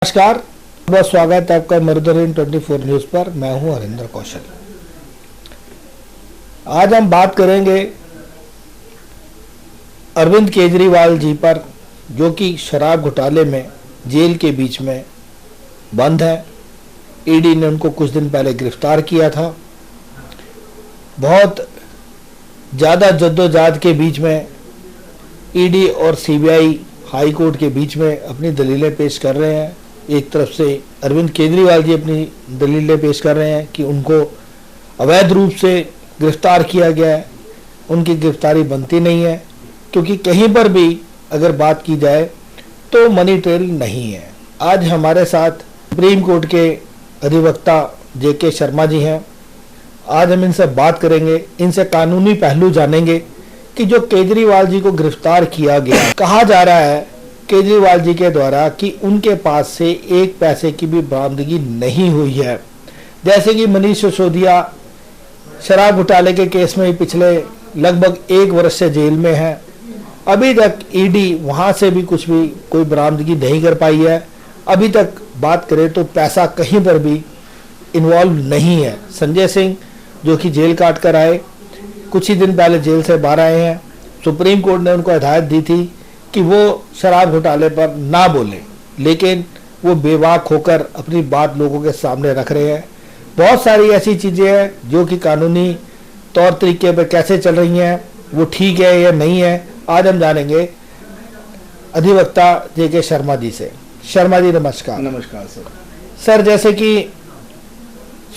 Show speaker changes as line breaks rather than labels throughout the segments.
नमस्कार, बहुत स्वागत है आपका मरुधरन 24 न्यूज़ पर। मैं हूं हरिंद्र कौशल। आज हम बात करेंगे अरविंद केजरीवाल जी पर, जो कि शराब घोटाले में जेल के बीच में बंद है। ईडी ने उनको कुछ दिन पहले गिरफ्तार किया था। बहुत ज़्यादा जद्दोजहद के बीच में ईडी और सीबीआई हाई कोर्ट के बीच में अपनी दलीलें पेश कर रहे हैं। एक तरफ से अरविंद केजरीवाल जी अपनी दलीलें पेश कर रहे हैं कि उनको अवैध रूप से गिरफ्तार किया गया है, उनकी गिरफ्तारी बनती नहीं है, क्योंकि कहीं पर भी अगर बात की जाए तो मनी ट्रेल नहीं है। आज हमारे साथ सुप्रीम कोर्ट के अधिवक्ता जेके शर्मा जी हैं। आज हम इनसे बात करेंगे, इनसे कानूनी पहलू जानेंगे कि जो केजरीवाल जी को गिरफ्तार किया गया, कहा जा रहा है केजरीवाल जी के द्वारा कि उनके पास से एक पैसे की भी बरामदगी नहीं हुई है। जैसे कि मनीष सिसोदिया शराब घोटाले के केस में पिछले लगभग 1 वर्ष से जेल में है। अभी तक ईडी वहां से भी कुछ भी कोई बरामदगी नहीं कर पाई है। अभी तक बात करें तो पैसा कहीं पर भी इन्वॉल्व नहीं है। संजय सिंह जो कि जेल काट कर आए, कुछ ही दिन पहले जेल से बाहर आए हैं। सुप्रीम कोर्ट ने उनको हिदायत दी थी कि वो शराब घोटाले पर ना बोले, लेकिन वो बेबाक होकर अपनी बात लोगों के सामने रख रहे हैं। बहुत सारी ऐसी चीज़ें हैं जो कि कानूनी तौर तरीके पर कैसे चल रही हैं, वो ठीक है या नहीं है। आज हम जानेंगे अधिवक्ता जेके शर्मा जी से। शर्मा जी नमस्कार।
नमस्कार
सर, जैसे कि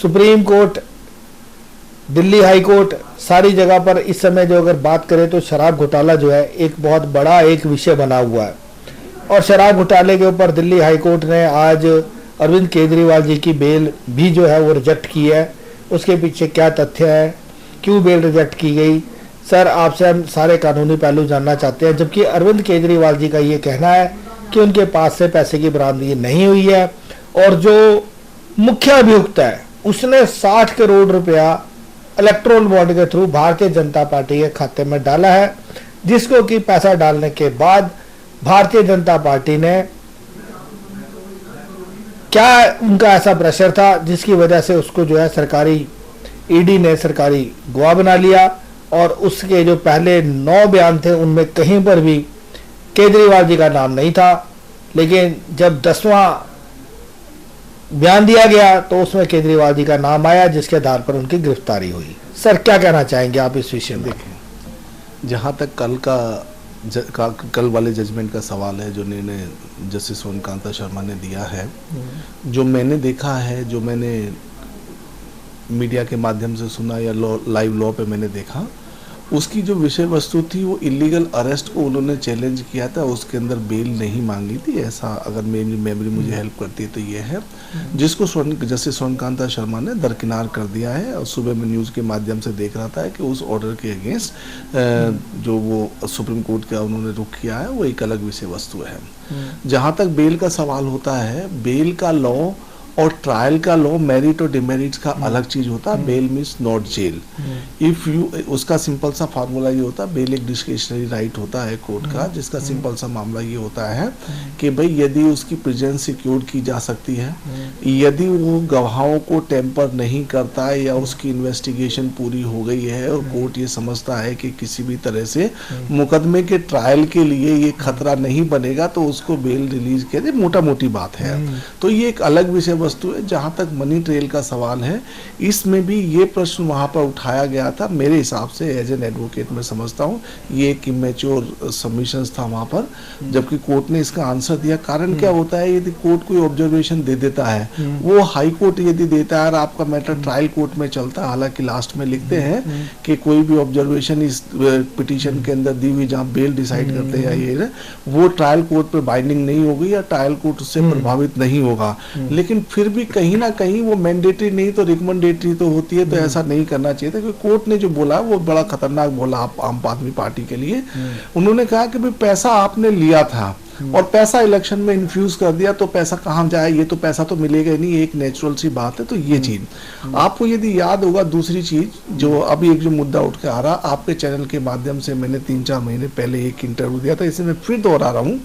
supreme court, Delhi high court, सारी जगह पर इस समय जो अगर बात करें तो शराब घोटाला जो है एक बहुत बड़ा एक विषय बना हुआ है। और शराब घोटाले के ऊपर दिल्ली हाई कोर्ट ने आज अरविंद केजरीवाल जी की बेल भी जो है वो रिजेक्ट की है। उसके पीछे क्या तथ्य है, क्यों बेल रिजेक्ट की गई? सर, आपसे हम सारे कानूनी पहलू जानना चाहते हैं। जबकि अरविंद केजरीवाल जी का ये कहना है कि उनके पास से पैसे की बरामदगी नहीं हुई है, और जो मुख्य अभियुक्त है उसने 60 करोड़ रुपया इलेक्ट्रोल बॉन्ड के थ्रू भारतीय जनता पार्टी के खाते में डाला है, जिसको कि पैसा डालने के बाद भारतीय जनता पार्टी ने, क्या उनका ऐसा प्रेशर था जिसकी वजह से उसको जो है सरकारी ईडी ने सरकारी गवाह बना लिया। और उसके जो पहले 9 बयान थे उनमें कहीं पर भी केजरीवाल जी का नाम नहीं था, लेकिन जब 10वां बयान दिया गया तो उसमें केजरीवाल जी का नाम आया, जिसके आधार पर उनकी गिरफ्तारी हुई। सर, क्या कहना चाहेंगे आप इस विषय में?
देखिए, जहाँ तक कल वाले जजमेंट का सवाल है, जो निर्णय जस्टिस सोनकांता शर्मा ने दिया है, जो मैंने देखा है, जो मैंने मीडिया के माध्यम से सुना या लाइव लॉ पे मैंने देखा, उसकी जो विषय वस्तु थी वो इलीगल अरेस्ट को उन्होंने चैलेंज किया था। उसके अंदर बेल नहीं मांगी थी। ऐसा अगर मेरी मेमोरी मुझे हेल्प करती है तो ये है, जिसको जस्टिस सोनकांता शर्मा ने दरकिनार कर दिया है। और सुबह में न्यूज़ के माध्यम से देख रहा था कि उस ऑर्डर के अगेंस्ट जो वो सुप्रीम कोर्ट का उन्होंने रुख किया है वो एक अलग विषय वस्तु है। जहाँ तक बेल का सवाल होता है, बेल का लॉ और ट्रायल का लॉ, मेरिट और डिमेरिट्स का अलग चीज होता है। Bail means not jail. If you, उसका सिंपल सा फार्मूला ये होता है, बेल एक डिस्क्रिशनरी राइट होता है कोर्ट का, जिसका सिंपल सा मामला ये होता है कि भाई यदि उसकी प्रेजेंस सिक्योर की जा सकती है, यदि वो गवाहों को टेम्पर नहीं करता है, या उसकी इन्वेस्टिगेशन पूरी हो गई है और कोर्ट ये समझता है कि किसी भी तरह से मुकदमे के ट्रायल के लिए ये खतरा नहीं बनेगा, तो उसको बेल रिलीज किया जाए। मोटा मोटी बात है। तो ये एक अलग विषय वस्तु है। जहां तक मनी ट्रेल का सवाल है, इसमें भी ये प्रश्न वहां पर उठाया गया था। मेरे हिसाब से एज एन एडवोकेट मैं समझता हूं ये एक इमेच्योर सबमिशंस था वहां पर, जबकि कोर्ट ने इसका आंसर दिया। कारण क्या होता है, यदि कोर्ट कोई ऑब्जर्वेशन दे देता है, वो हाई कोर्ट यदि देता है और आपका मैटर ट्रायल कोर्ट में चलता है, हालांकि लास्ट में लिखते हैं कि कोई भी ऑब्जर्वेशन इस पिटीशन के अंदर दी हुई जहां बेल डिसाइड करते हैं, ये वो ट्रायल कोर्ट पे बाइंडिंग नहीं होगी या ट्रायल कोर्ट उससे प्रभावित नहीं होगा। लेकिन फिर भी कहीं ना कहीं वो मैंडेटरी नहीं तो रिकमेंडेटरी तो होती है। तो ऐसा नहीं करना चाहिए था, क्योंकि कोर्ट ने जो बोला वो बड़ा खतरनाक बोला आम आदमी पार्टी के लिए। उन्होंने कहा कि भाई पैसा आपने लिया था, और पैसा इलेक्शन में इन्फ्यूज कर दिया तो पैसा कहाँ जाए, ये तो पैसा तो मिलेगा ही नहीं, एक नेचुरल सी बात है। तो ये चीज आपको यदि याद होगा, दूसरी चीज जो अभी एक जो मुद्दा उठ के आ रहा, आपके चैनल के माध्यम से मैंने 3-4 महीने पहले एक इंटरव्यू दिया था, इसे मैं फिर दोहरा रहा हूँ।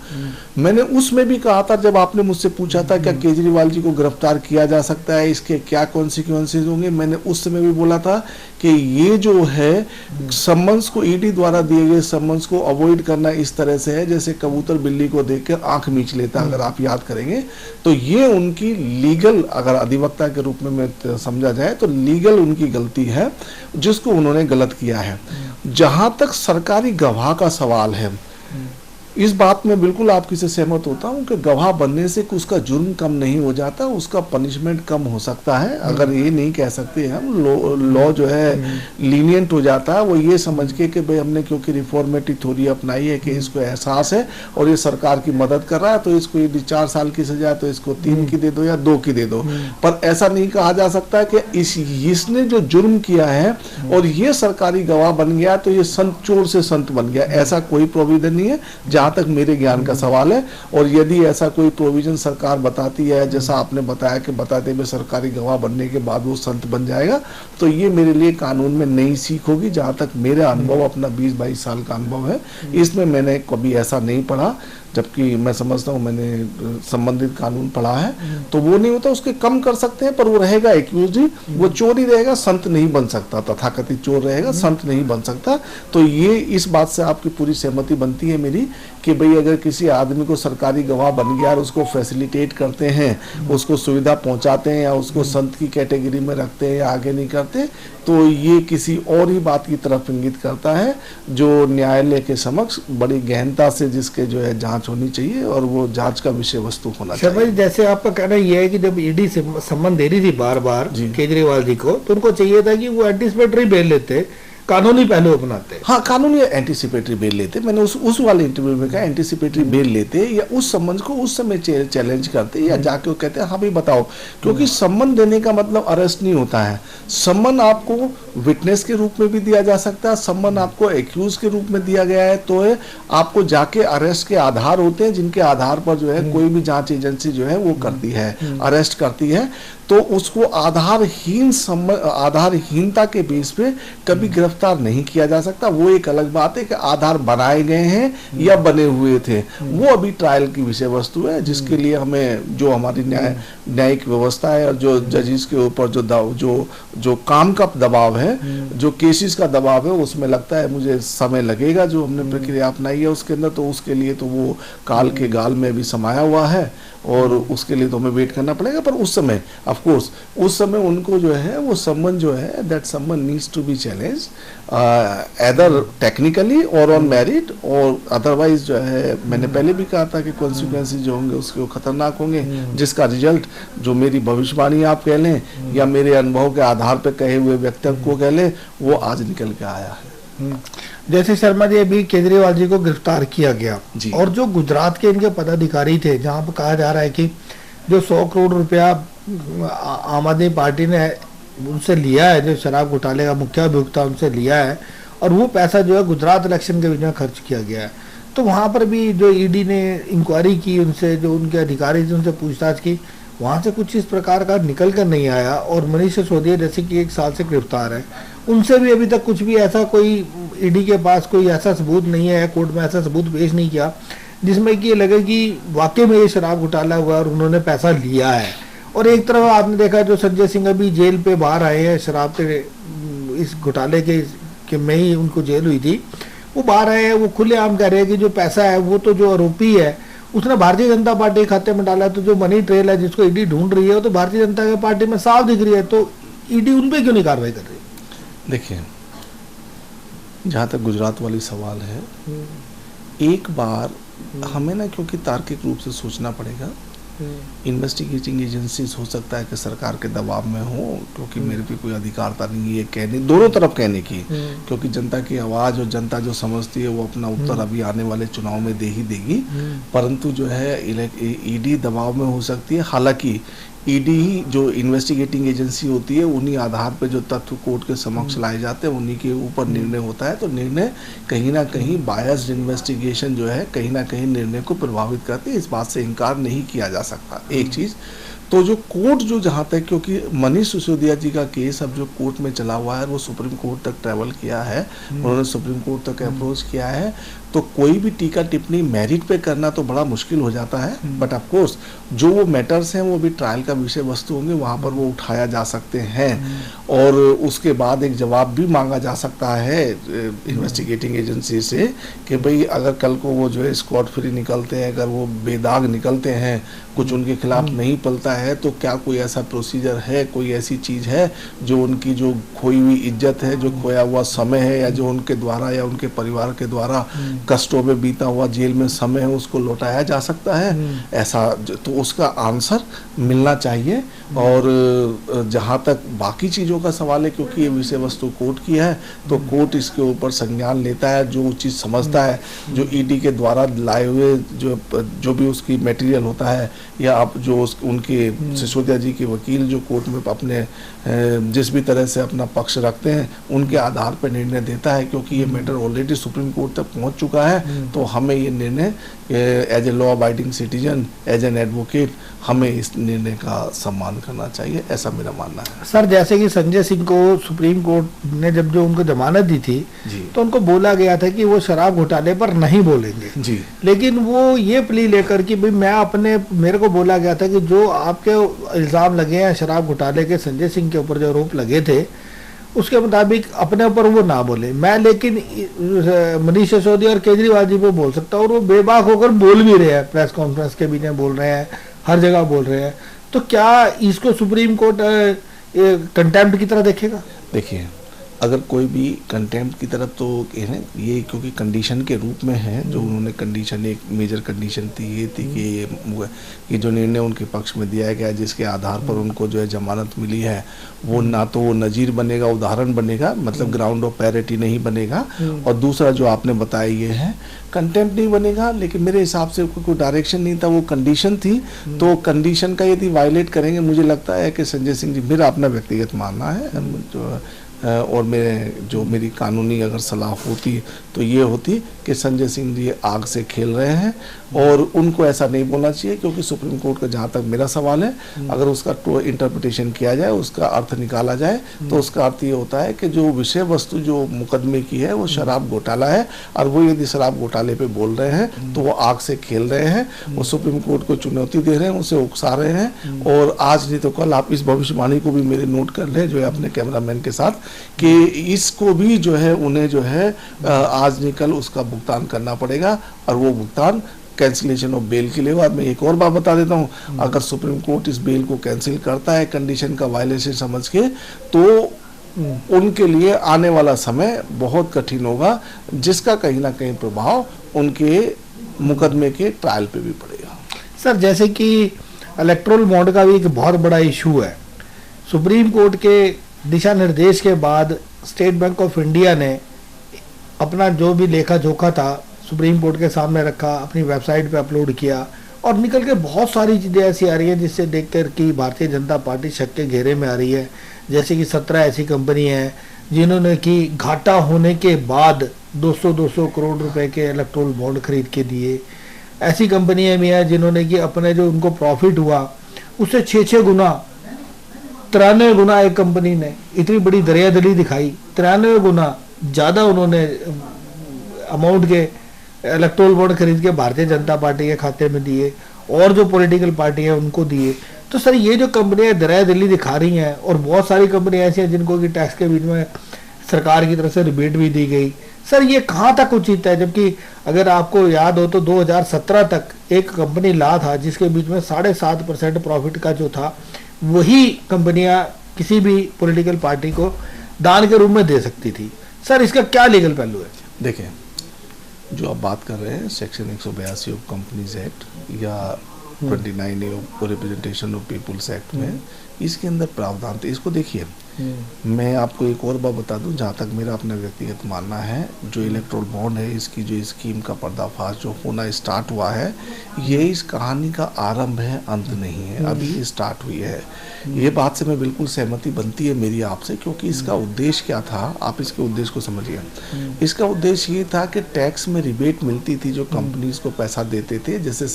मैंने उसमें भी कहा था, जब आपने मुझसे पूछा था क्या केजरीवाल जी को गिरफ्तार किया जा सकता है, इसके क्या कॉन्सिक्वेंसेज होंगे, मैंने उस समय भी बोला था कि ये जो है समन्स को, ईडी द्वारा दिए गए समन्स को अवॉइड करना इस तरह से है जैसे कबूतर बिल्ली को देखकर आंख मींच लेता, अगर आप याद करेंगे तो ये उनकी लीगल, अगर अधिवक्ता के रूप में मैं समझा जाए तो लीगल उनकी गलती है जिसको उन्होंने गलत किया है। जहां तक सरकारी गवाह का सवाल है, इस बात में बिल्कुल आपकी से सहमत होता हूं कि गवाह बनने से उसका जुर्म कम नहीं हो जाता, उसका पनिशमेंट कम हो सकता है। अगर ये नहीं कह सकते हम लॉ जो है लीनियंट हो जाता है, वो ये समझ के कि भाई हमने क्योंकि रिफॉर्मेटिव थ्योरी अपनाई है कि इसको एहसास है और ये सरकार की मदद कर रहा है, तो इसको यदि 4 साल की सजा तो इसको 3 की दे दो या 2 की दे दो। पर ऐसा नहीं कहा जा सकता कि इसने जो जुर्म किया है और ये सरकारी गवाह बन गया तो ये संत, चोर से संत बन गया, ऐसा कोई प्रोविजन नहीं है जहां तक मेरे ज्ञान का सवाल है। और यदि ऐसा कोई प्रोविजन सरकार बताती है, जैसा आपने बताया कि बताते हुए सरकारी गवाह बनने के बाद वो संत बन जाएगा, तो ये मेरे लिए कानून में नई सीख होगी। जहां तक मेरा अनुभव, अपना 20-22 साल का अनुभव है, इसमें मैंने कभी ऐसा नहीं पढ़ा, जबकि मैं समझता हूँ मैंने संबंधित कानून पढ़ा है, तो वो नहीं होता, उसके कम कर सकते हैं पर वो रहेगा एक्यूज ही, वो चोर ही रहेगा, संत नहीं बन सकता, तथाकथित चोर रहेगा, संत नहीं बन सकता। तो ये इस बात से आपकी पूरी सहमति बनती है मेरी कि भाई अगर किसी आदमी को सरकारी गवाह बन गया और उसको फैसिलिटेट करते हैं, उसको सुविधा पहुंचाते हैं या उसको संत की कैटेगरी में रखते हैं या आगे नहीं करते, तो ये किसी और ही बात की तरफ इंगित करता है जो न्यायालय के समक्ष बड़ी गहनता से जिसके जो है जांच होनी चाहिए और वो जांच का विषय वस्तु होना चाहिए।
जैसे आपका कहना यह है कि जब ईडी से सम्मन दे रही थी बार बार केजरीवाल जी को, तो उनको चाहिए था कि वो एंटीसिपेटरी बेल लेते, कानूनी पहलू अपनाते।
हाँ, कानूनी एंटीसिपेटरी बेल लेते। मैंने उस वाले इंटरव्यू में कहा एंटीसिपेटरी बेल लेते या उस सम्मन को उस समय चैलेंज करते या जाके वो कहते हैं हाँ भाई बताओ, क्योंकि सम्मन देने का मतलब अरेस्ट नहीं होता है। सम्मन आपको विटनेस के रूप में भी दिया जा सकता है, सम्मन आपको एक्यूज के रूप में दिया गया है तो आपको जाके अरेस्ट के आधार होते हैं जिनके आधार पर जो है कोई भी जांच एजेंसी जो है वो करती है, अरेस्ट करती है, तो उसको आधारहीनता के बेस पे कभी गिरफ्तार नहीं किया जा सकता। वो एक अलग बात है कि आधार बनाए गए हैं या बने हुए थे, वो अभी ट्रायल की विषय वस्तु है, जिसके लिए हमें जो हमारी न्यायिक व्यवस्था है और जो जजेस के ऊपर जो काम का दबाव है, जो केसेस का दबाव है, उसमें लगता है मुझे समय लगेगा जो हमने प्रक्रिया अपनाई है उसके अंदर, तो उसके लिए तो वो काल के गाल में भी समाया हुआ है और उसके लिए तो हमें वेट करना पड़ेगा। पर उस समय ऑफ कोर्स उस समय उनको जो है वो सम्मन जो है that summon needs to be challenge either technically और ऑन मेरिट, और अदरवाइज जो है मैंने पहले भी कहा था कि कॉन्सिक्वेंसेज जो होंगे उसके वो खतरनाक होंगे, जिसका रिजल्ट जो मेरी भविष्यवाणी आप कह लें या मेरे अनुभव के आधार पर कहे हुए वक्तव्य को कह लें, वो आज निकल के आया है।
जैसे शर्मा जी अभी केजरीवाल जी को गिरफ्तार किया गया और जो गुजरात के इनके पदाधिकारी थे, जहां पर कहा जा रहा है कि जो 100 करोड़ रुपया आम आदमी पार्टी ने उनसे लिया है, जो शराब घोटाले का मुख्य अभियुक्त उनसे लिया है, और वो पैसा जो है गुजरात इलेक्शन के बीच में खर्च किया गया है, तो वहां पर भी जो ईडी ने इंक्वायरी की उनसे, जो उनके अधिकारी थे उनसे पूछताछ की, वहां से कुछ इस प्रकार का निकल कर नहीं आया। और मनीष सिसोदिया जैसे कि 1 साल से गिरफ्तार है, उनसे भी अभी तक कुछ भी ऐसा कोई ईडी के पास कोई ऐसा सबूत नहीं है, कोर्ट में ऐसा सबूत पेश नहीं किया जिसमें कि ये लगे कि वाकई में ये शराब घोटाला हुआ और उन्होंने पैसा लिया है। और एक तरफ आपने देखा जो संजय सिंह अभी जेल पे बाहर आए हैं, शराब के इस घोटाले के में ही उनको जेल हुई थी, वो बाहर आए हैं, वो खुलेआम कह रहे हैं कि जो पैसा है वो तो जो आरोपी है उसने भारतीय जनता पार्टी के खाते में डाला, तो जो मनी ट्रेल है जिसको ईडी ढूंढ रही है वो तो भारतीय जनता पार्टी में साफ दिख रही है, तो ईडी उन पे क्यों नहीं कार्रवाई कर रही?
देखिए, जहाँ तक गुजरात वाली सवाल है, एक बार हमें ना क्योंकि तार्किक रूप से सोचना पड़ेगा, इन्वेस्टिगेटिंग एजेंसीज हो सकता है कि सरकार के दबाव में हो, क्योंकि मेरे पे कोई अधिकारता नहीं है कहने, दोनों तरफ कहने की, क्योंकि जनता की आवाज़ और जनता जो समझती है वो अपना उत्तर अभी आने वाले चुनाव में दे ही देगी, परंतु जो है ईडी दबाव में हो सकती है। हालांकि ईडी ही जो इन्वेस्टिगेटिंग एजेंसी होती है, उन्हीं आधार पर जो तथ्य कोर्ट के समक्ष लाए जाते हैं उन्हीं के ऊपर निर्णय होता है। तो निर्णय कहीं ना कहीं बायस्ड इन्वेस्टिगेशन जो है कहीं ना कहीं निर्णय को प्रभावित करती है, इस बात से इनकार नहीं किया जा सकता। एक चीज़ तो जो कोर्ट जो जहाँ तक, क्योंकि मनीष सिसोदिया जी का केस अब जो कोर्ट में चला हुआ है वो सुप्रीम कोर्ट तक ट्रैवल किया है, उन्होंने सुप्रीम कोर्ट तक अप्रोच किया है, तो कोई भी टीका टिप्पणी मेरिट पे करना तो बड़ा मुश्किल हो जाता है। बट ऑफ कोर्स जो वो मैटर्स हैं वो भी ट्रायल का विषय वस्तु होंगे, वहाँ पर वो उठाया जा सकते हैं और उसके बाद एक जवाब भी मांगा जा सकता है इन्वेस्टिगेटिंग एजेंसी से कि भाई अगर कल को वो जो है स्कॉट फ्री निकलते हैं, अगर वो बेदाग निकलते हैं, कुछ उनके खिलाफ नहीं पलता है, तो क्या कोई ऐसा प्रोसीजर है, कोई ऐसी चीज़ है जो उनकी जो खोई हुई इज्जत है, जो खोया हुआ समय है, या जो उनके द्वारा या उनके परिवार के द्वारा कष्टों में बीता हुआ जेल में समय है, उसको लौटाया जा सकता है? ऐसा तो उसका आंसर मिलना चाहिए। और जहाँ तक बाकी चीज़ों का सवाल है, क्योंकि ये विषय वस्तु कोर्ट की है, तो कोर्ट इसके ऊपर संज्ञान लेता है, जो चीज़ समझता है, जो ईडी के द्वारा लाए हुए जो भी उसकी मटेरियल होता है, या आप जो उनके सिसोदिया जी के वकील जो कोर्ट में अपने जिस भी तरह से अपना पक्ष रखते हैं उनके आधार पर निर्णय देता है। क्योंकि ये मैटर ऑलरेडी सुप्रीम कोर्ट तक पहुंच चुका है, तो हमें ये निर्णय as a law abiding citizen, as an advocate, हमें इस निर्णय का सम्मान करना चाहिए, ऐसा मेरा मानना है।
सर, जैसे कि संजय सिंह को सुप्रीम कोर्ट ने जब जो उनको जमानत दी थी तो उनको बोला गया था कि वो शराब घोटाले पर नहीं बोलेंगे जी, लेकिन वो ये प्ली लेकर कि भाई मेरे को बोला गया था कि जो आपके इल्ज़ाम लगे हैं शराब घोटाले के, संजय सिंह के ऊपर जो आरोप लगे थे उसके मुताबिक अपने ऊपर वो ना बोले, मैं लेकिन मनीष सिसोदिया और केजरीवाल जी पे बोल सकता हूँ, और वो बेबाक होकर बोल भी रहे हैं, प्रेस कॉन्फ्रेंस के बीच में बोल रहे हैं, हर जगह बोल रहे हैं। तो क्या इसको सुप्रीम कोर्ट कंटेम्प्ट की तरह देखेगा?
देखिए, अगर कोई भी कंटेम्प्ट की तरफ, तो ये क्योंकि कंडीशन के रूप में है, जो उन्होंने कंडीशन, एक मेजर कंडीशन थी ये थी कि ये जो निर्णय उनके पक्ष में दिया गया जिसके आधार पर उनको जो है जमानत मिली है, वो ना तो वो नज़ीर बनेगा, उदाहरण बनेगा, मतलब ग्राउंड ऑफ पैरिटी नहीं बनेगा, और दूसरा जो आपने बताया ये है कंटेम्प्ट नहीं बनेगा। लेकिन मेरे हिसाब से कोई डायरेक्शन नहीं था, वो कंडीशन थी, तो कंडीशन का यदि वायलेट करेंगे, मुझे लगता है कि संजय सिंह जी, मेरा अपना व्यक्तिगत मानना है जो और मेरी कानूनी अगर सलाह होती तो ये होती कि संजय सिंह जी आग से खेल रहे हैं और उनको ऐसा नहीं बोलना चाहिए। क्योंकि सुप्रीम कोर्ट का जहाँ तक मेरा सवाल है, अगर उसका इंटरप्रिटेशन किया जाए, उसका अर्थ निकाला जाए, तो उसका अर्थ ये होता है कि जो विषय वस्तु जो मुकदमे की है वो शराब घोटाला है, और वो यदि शराब घोटाले पे बोल रहे हैं तो वो आग से खेल रहे हैं, वो सुप्रीम कोर्ट को चुनौती दे रहे हैं, उसे उकसा रहे हैं। और आज नहीं तो कल आप इस भविष्यवाणी को भी मेरे नोट कर लें जो है अपने कैमरामैन के साथ, कि इसको भी जो है उन्हें जो है आज नहीं कल उसका भुगतान करना पड़ेगा, और वो भुगतान कैंसिलेशन ऑफ बेल के लिए। बाद में एक और बात बता देता हूँ, अगर सुप्रीम कोर्ट इस बेल को कैंसिल करता है कंडीशन का वायलेशन समझ के, तो उनके लिए आने वाला समय बहुत कठिन होगा, जिसका कहीं ना कहीं प्रभाव उनके मुकदमे के ट्रायल पे भी पड़ेगा।
सर, जैसे कि इलेक्टोरल बॉन्ड का भी एक बहुत बड़ा इशू है, सुप्रीम कोर्ट के दिशा निर्देश के बाद स्टेट बैंक ऑफ इंडिया ने अपना जो भी लेखा जोखा था सुप्रीम कोर्ट के सामने रखा, अपनी वेबसाइट पे अपलोड किया, और निकल के बहुत सारी चीज़ें ऐसी आ रही हैं जिससे देखकर कि भारतीय जनता पार्टी शक के घेरे में आ रही है। जैसे कि 17 ऐसी कंपनी हैं जिन्होंने कि घाटा होने के बाद 200-200 करोड़ रुपए के इलेक्टोरल बॉन्ड खरीद के दिए। ऐसी कंपनियां भी हैं जिन्होंने कि अपने जो उनको प्रॉफिट हुआ उससे 6-6 गुना, 93 गुना एक कंपनी ने, इतनी बड़ी दरियादली दिखाई, 93 गुना ज़्यादा उन्होंने अमाउंट के इलेक्टोरल बॉन्ड खरीद के भारतीय जनता पार्टी के खाते में दिए, और जो पॉलिटिकल पार्टी है उनको दिए। तो सर, ये जो कंपनियां दरियादली दिखा रही हैं, और बहुत सारी कंपनियां ऐसी हैं जिनको कि टैक्स के बीच में सरकार की तरफ से रिबेट भी दी गई, सर ये कहाँ तक उचित है? जबकि अगर आपको याद हो तो 2017 तक एक कंपनी ला था जिसके बीच में 7.5% प्रॉफिट का जो था, वही कंपनियां किसी भी पॉलिटिकल पार्टी को दान के रूप में दे सकती थी। सर, इसका क्या लीगल पहलू है?
देखें, जो आप बात कर रहे हैं सेक्शन 182 ऑफ कंपनीज एक्ट या 29A of representation of peoples act में, इसके अंदर प्रावधान थे। इसको देखिए, मैं आपको एक और बात बता दूं, जहाँ तक मेरा अपना व्यक्तिगत मानना है, जो इलेक्ट्रोल बॉन्ड है, इसकी जो स्कीम का पर्दाफाश जो होना स्टार्ट हुआ है, ये इस कहानी का आरंभ है, अंत नहीं है, अभी स्टार्ट हुई है। ये बात से मैं बिल्कुल सहमति बनती है मेरी आपसे, क्योंकि इसका उद्देश्य क्या था, आप इसके उद्देश्य को समझिए। इसका उद्देश्य ये था कि टैक्स में रिबेट मिलती थी, जो कंपनीज को पैसा देते थे, जैसे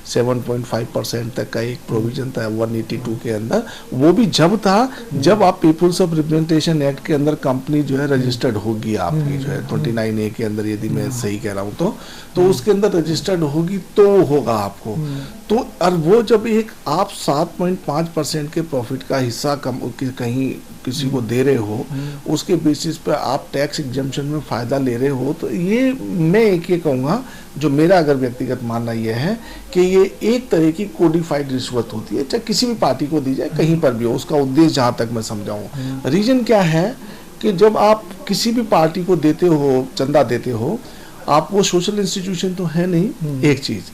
7.5% तक का एक प्रोविजन था 182 के अंदर। वो भी जब था जब आप पीपुल्स ऑफ रिप्रेजेंटेशन एक्ट के अंदर कंपनी जो है रजिस्टर्ड होगी, आपकी जो है 29A के अंदर, यदि मैं सही कह रहा हूँ तो उसके अंदर रजिस्टर्ड होगी तो होगा आपको। तो और वो जब एक आप 7.5% के प्रॉफिट का हिस्सा कहीं किसी को दे रहे हो, उसके बेसिस पर आप टैक्स एग्जम्पशन में फ़ायदा ले रहे हो, तो ये मैं एक ये कहूँगा, जो मेरा अगर व्यक्तिगत मानना यह है कि ये एक तरह की कोडिफाइड रिश्वत होती है, चाहे किसी भी पार्टी को दी जाए, कहीं पर भी हो। उसका उद्देश्य जहाँ तक मैं समझाऊँ, रीजन क्या है कि जब आप किसी भी पार्टी को देते हो, चंदा देते हो, आप वो सोशल इंस्टीट्यूशन तो है नहीं, एक चीज़।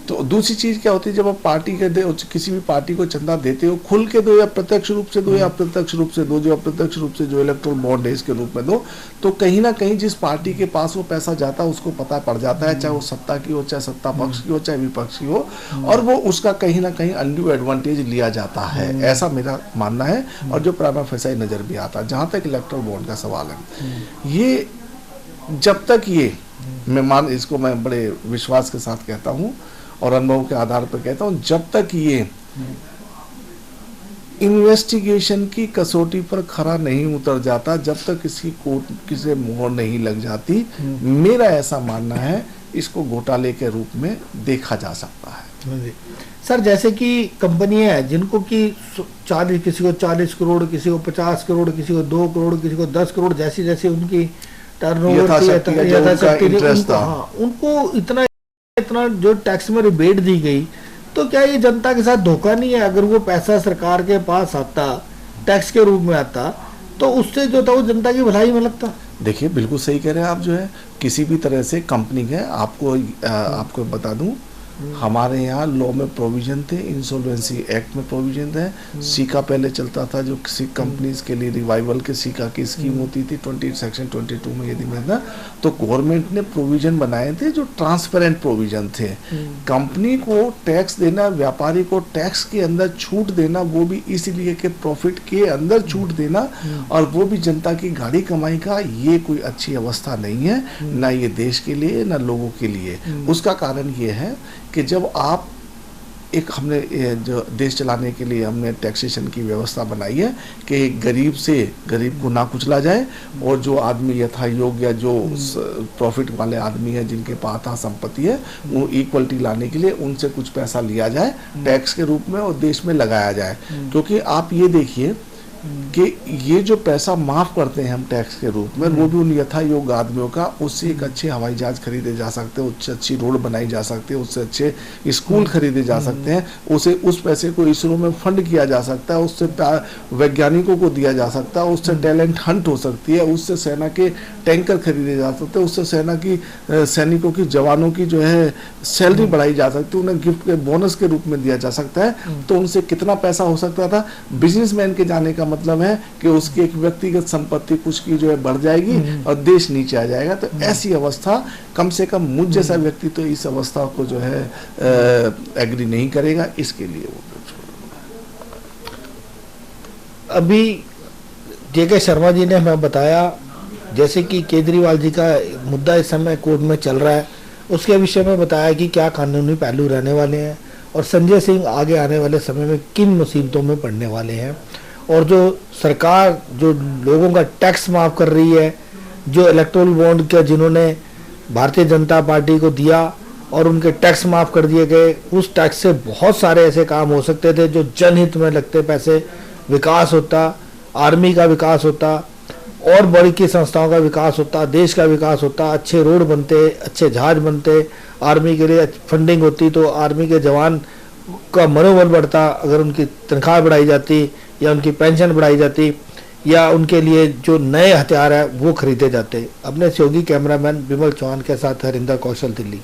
तो दूसरी चीज़ क्या होती है, जब आप पार्टी के किसी भी पार्टी को चंदा देते हो, खुल के दो या प्रत्यक्ष रूप से दो या अप्रत्यक्ष रूप से दो, जो अप्रत्यक्ष रूप से जो इलेक्ट्रोल बॉन्ड है इसके रूप में दो, तो कहीं ना कहीं जिस पार्टी के पास वो पैसा जाता है उसको पता पड़ जाता है, चाहे वो सत्ता की हो, चाहे सत्ता पक्ष की हो, चाहे विपक्ष की हो, और वो उसका कहीं ना कहीं अनड्यू एडवांटेज लिया जाता है, ऐसा मेरा मानना है। और जो प्राइमा फेसाई नज़र भी आता है। जहाँ तक इलेक्ट्रोल बॉन्ड का सवाल है, ये जब तक ये इसको मैं बड़े विश्वास के साथ कहता हूँ और अनुभव के आधार पर कहता हूँ, जब तक ये इन्वेस्टिगेशन की कसौटी पर खरा नहीं उतर जाता, जब तक इसकी कोर्ट किसी मोहर नहीं लग जाती, मेरा ऐसा मानना है इसको घोटाले के रूप में देखा जा सकता है।
सर, जैसे कि कंपनियां हैं जिनको कि किसी को 40 करोड़, किसी को 50 करोड़, किसी को 2 करोड़, किसी को 10 करोड़, जैसी जैसी उनकी उनको इतना जो टैक्स में रिबेट दी गई, तो क्या ये जनता के साथ धोखा नहीं है? अगर वो पैसा सरकार के पास आता, टैक्स के रूप में आता, तो उससे जो था वो जनता की भलाई में लगता।
देखिए, बिल्कुल सही कह रहे हैं आप। जो है किसी भी तरह से कंपनी है, आपको बता दूं, हमारे यहाँ लॉ में प्रोविजन थे, इंसॉल्वेंसी एक्ट में प्रोविजन है। सीका पहले चलता था, जो किसी कंपनीज के लिए रिवाइवल के सीका की स्कीम होती थी सेक्शन 22 में, यदि मैं था, तो गवर्नमेंट ने प्रोविजन बनाए थे जो ट्रांसपेरेंट प्रोविजन थे। कंपनी को टैक्स देना, व्यापारी को टैक्स के अंदर छूट देना, वो भी इसलिए कि प्रॉफिट के अंदर छूट देना, और वो भी जनता की गाड़ी कमाई का, ये कोई अच्छी अवस्था नहीं है, ना ये देश के लिए ना लोगों के लिए। उसका कारण ये है कि जब आप हमने जो देश चलाने के लिए हमने टैक्सेशन की व्यवस्था बनाई है कि गरीब को ना कुचला जाए, और जो आदमी यथा योग्य, जो प्रॉफिट वाले आदमी है, जिनके पास संपत्ति है, वो इक्वलिटी लाने के लिए उनसे कुछ पैसा लिया जाए टैक्स के रूप में और देश में लगाया जाए। क्योंकि आप ये देखिए कि ये जो पैसा माफ करते हैं हम टैक्स के रूप में, वो भी उन यथा योग्य आदमियों का, उससे एक अच्छे हवाई जहाज खरीदे जा सकते हैं, उससे अच्छी रोड बनाई जा सकती है, उससे अच्छे स्कूल खरीदे जा सकते हैं, उस पैसे को इसरो में फंड किया जा सकता है, उससे वैज्ञानिकों को दिया जा सकता है, उससे टैलेंट हंट हो सकती है, उससे सेना के टैंकर खरीदे जा सकते हैं, उससे सेना की सैनिकों की, जवानों की जो है सैलरी बढ़ाई जा सकती है, उन्हें गिफ्ट के बोनस के रूप में दिया जा सकता है। तो उनसे कितना पैसा हो सकता था। बिजनेसमैन के जाने का मतलब है कि उसकी एक व्यक्तिगत संपत्ति कुछ की जो है बढ़ जाएगी और देश नीचे आ जाएगा। तो ऐसी अवस्था, कम से कम मुझ जैसा व्यक्ति तो इस अवस्था को जो है एग्री नहीं करेगा। इसके लिए वो
अभी जेके शर्मा जी ने हमें बताया, जैसे कि केजरीवाल जी का मुद्दा इस समय कोर्ट में चल रहा है, उसके विषय में बताया कि क्या कानूनी पहलू रहने वाले हैं और संजय सिंह आगे आने वाले समय में किन मुसीबतों में पड़ने वाले हैं, और जो सरकार जो लोगों का टैक्स माफ़ कर रही है, जो इलेक्ट्रोल बॉन्ड का जिन्होंने भारतीय जनता पार्टी को दिया और उनके टैक्स माफ़ कर दिए गए, उस टैक्स से बहुत सारे ऐसे काम हो सकते थे जो जनहित में लगते पैसे, विकास होता, आर्मी का विकास होता, और बड़ी की संस्थाओं का विकास होता, देश का विकास होता, अच्छे रोड बनते, अच्छे जहाज बनते, आर्मी के लिए फंडिंग होती, तो आर्मी के जवान का मनोबल बढ़ता, अगर उनकी तनख्वाह बढ़ाई जाती या उनकी पेंशन बढ़ाई जाती, या उनके लिए जो नए हथियार है वो खरीदे जाते। अपने सहयोगी कैमरामैन विमल चौहान के साथ हरिंदर कौशल, दिल्ली।